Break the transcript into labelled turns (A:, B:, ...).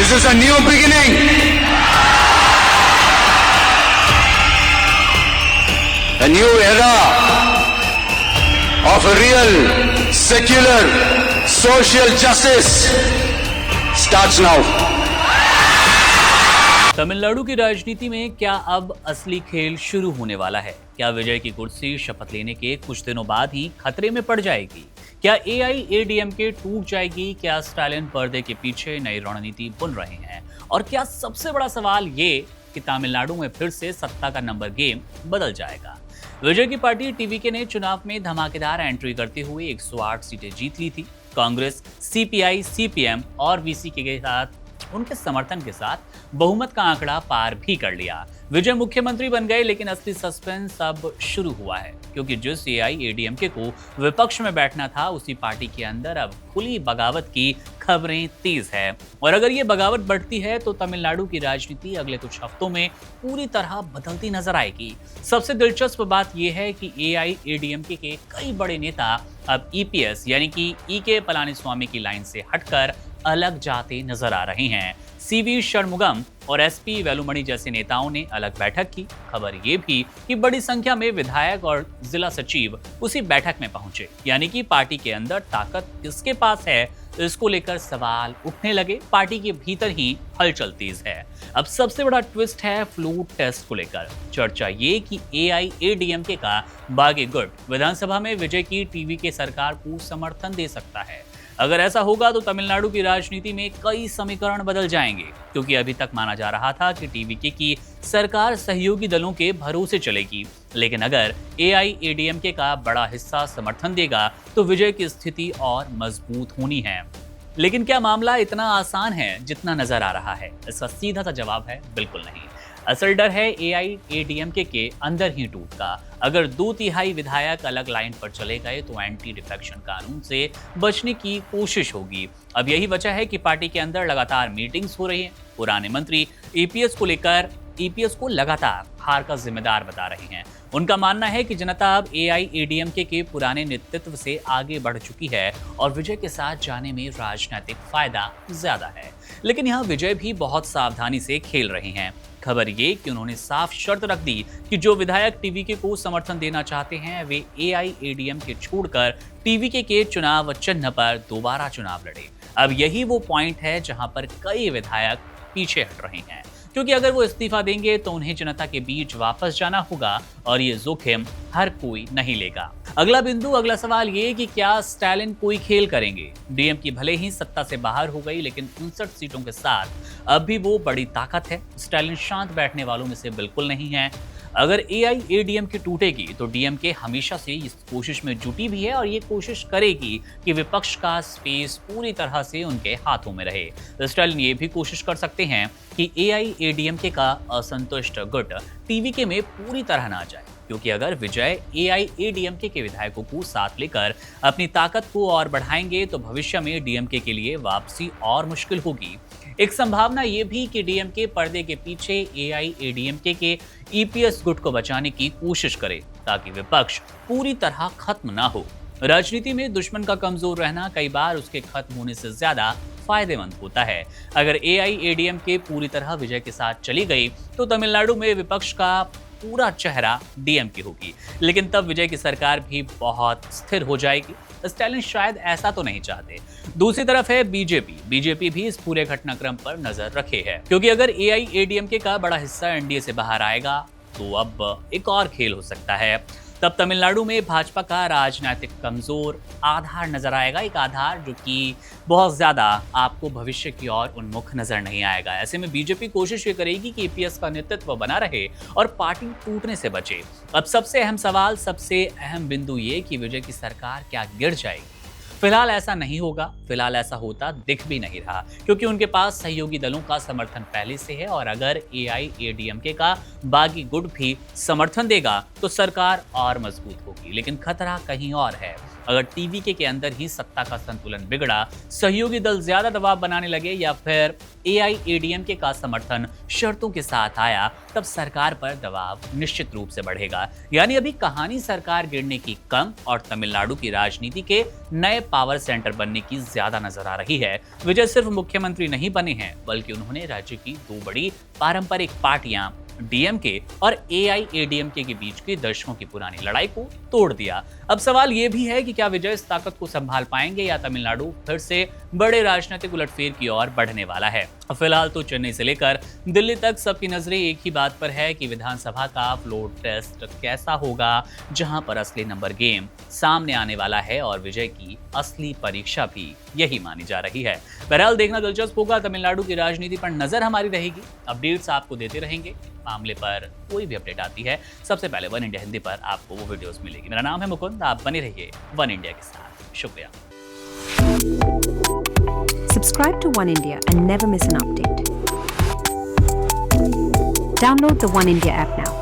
A: This is a new beginning. A new era of a real, secular, social justice starts now.
B: Tamil Nadu की राजनीति में क्या अब असली खेल शुरू होने वाला है? क्या विजय की कुर्सी शपथ लेने के कुछ दिनों बाद ही खतरे में पड़ जाएगी? क्या एआईएडीएमके टूट जाएगी? क्या स्टालिन पर्दे के पीछे नई रणनीति बुन रहे हैं? और क्या सबसे बड़ा सवाल ये कि तमिलनाडु में फिर से सत्ता का नंबर गेम बदल जाएगा? विजय की पार्टी टीवीके ने चुनाव में धमाकेदार एंट्री करते हुए 108 सीटें जीत ली थी। कांग्रेस, सीपीआई, सीपीएम और वीसीके के साथ उनके समर्थन के साथ बहुमत का आंकड़ा पार भी कर लिया। विजय मुख्यमंत्री बन गए, लेकिन असली सस्पेंस अब शुरू हुआ है, क्योंकि जिस एआईएडीएमके को विपक्ष में बैठना था, उसी पार्टी के अंदर अब खुली बगावत की खबरें तेज है। और अगर ये बगावत बढ़ती है तो तमिलनाडु की राजनीति अगले कुछ हफ्तों में पूरी तरह बदलती नजर आएगी। सबसे दिलचस्प बात यह है कि एआईएडीएमके के कई बड़े नेता अब ईपीएस यानी कि ईके पलानीस्वामी की लाइन से हटकर अलग जाते नजर आ रहे हैं। सीवी षणमुगम और एसपी वेलुमणि जैसे नेताओं ने अलग बैठक की। खबर ये भी कि बड़ी संख्या में विधायक और जिला सचिव उसी बैठक में पहुंचे, यानी कि पार्टी के अंदर ताकत किसके पास है, इसको लेकर सवाल उठने लगे। पार्टी के भीतर ही हलचल तेज है। अब सबसे बड़ा ट्विस्ट है फ्लूट टेस्ट को लेकर। चर्चा ये कि एआईएडीएमके का बागी गुट विधानसभा में विजय की टीवीके सरकार को समर्थन दे सकता है। अगर ऐसा होगा तो तमिलनाडु की राजनीति में कई समीकरण बदल जाएंगे, क्योंकि अभी तक माना जा रहा था कि टीवीके की सरकार सहयोगी दलों के भरोसे चलेगी, लेकिन अगर एआईएडीएमके का बड़ा हिस्सा समर्थन देगा तो विजय की स्थिति और मजबूत होनी है। लेकिन क्या मामला इतना आसान है जितना नजर आ रहा है? इसका सीधा सा जवाब है बिल्कुल नहीं। असल डर है एआईएडीएमके के अंदर ही टूट का। अगर 2/3 विधायक अलग लाइन पर चले गए तो एंटी डिफेक्शन कानून से बचने की कोशिश होगी। अब यही वजह है कि पार्टी के अंदर लगातार मीटिंग्स हो रही हैं। पुराने मंत्री ईपीएस को लगातार हार का जिम्मेदार बता रहे हैं। उनका मानना है कि जनता अब एआईएडीएमके के पुराने नेतृत्व से आगे बढ़ चुकी है और विजय के साथ जाने में राजनीतिक फायदा ज्यादा है। लेकिन यहाँ विजय भी बहुत सावधानी से खेल रहे हैं। खबर ये कि उन्होंने साफ शर्त रख दी कि जो विधायक टीवीके को समर्थन देना चाहते हैं वे एआईएडीएमके छोड़कर टीवीके के चुनाव चिन्ह पर दोबारा चुनाव लड़े। अब यही वो पॉइंट है जहां पर कई विधायक पीछे हट रहे हैं, क्योंकि अगर वो इस्तीफा देंगे तो उन्हें जनता के बीच वापस जाना होगा और ये जोखिम हर कोई नहीं लेगा। अगला सवाल ये कि क्या स्टालिन कोई खेल करेंगे? डीएम की भले ही सत्ता से बाहर हो गई, लेकिन 59 सीटों के साथ अब भी वो बड़ी ताकत है। स्टालिन शांत बैठने वालों में से बिल्कुल नहीं है। अगर एआईएडीएमके टूटेगी तो डीएमके हमेशा से इस कोशिश में जुटी भी है और ये कोशिश करेगी कि विपक्ष का स्पेस पूरी तरह से उनके हाथों में रहे। स्टालिन ये भी कोशिश कर सकते हैं कि एआईएडीएमके का असंतुष्ट गुट टीवीके में पूरी तरह ना जाए, क्योंकि अगर विजय एआईएडीएमके के विधायकों को साथ लेकर अपनी ताकत को और बढ़ाएंगे तो भविष्य में डीएमके के लिए वापसी और मुश्किल होगी। एक संभावना ये भी कि डीएमके पर्दे के पीछे एआईएडीएमके के ईपीएस गुट को बचाने की कोशिश करे, ताकि विपक्ष पूरी तरह खत्म ना हो। राजनीति में दुश्मन का कमजोर रहना कई बार उसके खत्म होने से ज्यादा फायदेमंद होता है। अगर एआईएडीएमके पूरी तरह विजय के साथ चली गई तो तमिलनाडु में विपक्ष का पूरा चेहरा डीएमके होगी, लेकिन तब विजय की सरकार भी बहुत स्थिर हो जाएगी। स्टालिन शायद ऐसा तो नहीं चाहते। दूसरी तरफ है बीजेपी भी इस पूरे घटनाक्रम पर नजर रखे है, क्योंकि अगर एआईएडीएमके का बड़ा हिस्सा एनडीए से बाहर आएगा तो अब एक और खेल हो सकता है। तब तमिलनाडु में भाजपा का राजनीतिक कमजोर आधार नजर आएगा, एक आधार जो कि बहुत ज्यादा आपको भविष्य की ओर उन्मुख नजर नहीं आएगा। ऐसे में बीजेपी कोशिश ये करेगी कि ईपीएस का नेतृत्व बना रहे और पार्टी टूटने से बचे। अब सबसे अहम बिंदु ये कि विजय की सरकार क्या गिर जाएगी? फिलहाल ऐसा नहीं होगा। फिलहाल ऐसा होता दिख भी नहीं रहा, क्योंकि उनके पास सहयोगी दलों का समर्थन पहले से है और अगर एआईएडीएमके का बागी गुट भी समर्थन देगा तो सरकार और मजबूत होगी। लेकिन खतरा कहीं और है। अगर टीवीके के अंदर ही सत्ता का संतुलन बिगड़ा, सहयोगी दल ज्यादा दबाव बनाने लगे या फिर एआईएडीएमके का समर्थन शर्तों के साथ आया, तब सरकार पर दबाव निश्चित रूप से बढ़ेगा। यानी अभी कहानी सरकार गिरने की कम और तमिलनाडु की राजनीति के नए पावर सेंटर बनने की ज्यादा नजर आ रही है। विजय सिर्फ मुख्यमंत्री नहीं बने हैं, बल्कि उन्होंने राज्य की दो बड़ी पारंपरिक पार्टियां डीएमके और एआईएडीएमके के बीच की दशकों की पुरानी लड़ाई को तोड़ दिया। अब सवाल यह भी है कि क्या विजय इस ताकत को संभाल पाएंगे या तमिलनाडु फिर से बड़े राजनीतिक उलटफेर की ओर बढ़ने वाला है। फिलहाल तो चेन्नई से लेकर दिल्ली तक सबकी नजरें एक ही बात पर है कि विधानसभा का फ्लोर टेस्ट कैसा होगा, जहां पर असली नंबर गेम सामने आने वाला है और विजय की असली परीक्षा भी यही मानी जा रही है। बहरहाल देखना दिलचस्प होगा। तमिलनाडु की राजनीति पर नजर हमारी रहेगी, अपडेट्स आपको देते रहेंगे। मामले पर कोई भी अपडेट आती है सबसे पहले वन इंडिया हिंदी पर आपको वो वीडियोस मिलेगी। मेरा नाम है मुकुंद, आप बने रहिए वन इंडिया के साथ। शुक्रिया।
C: Subscribe to One India and never miss an update. Download the One India app now.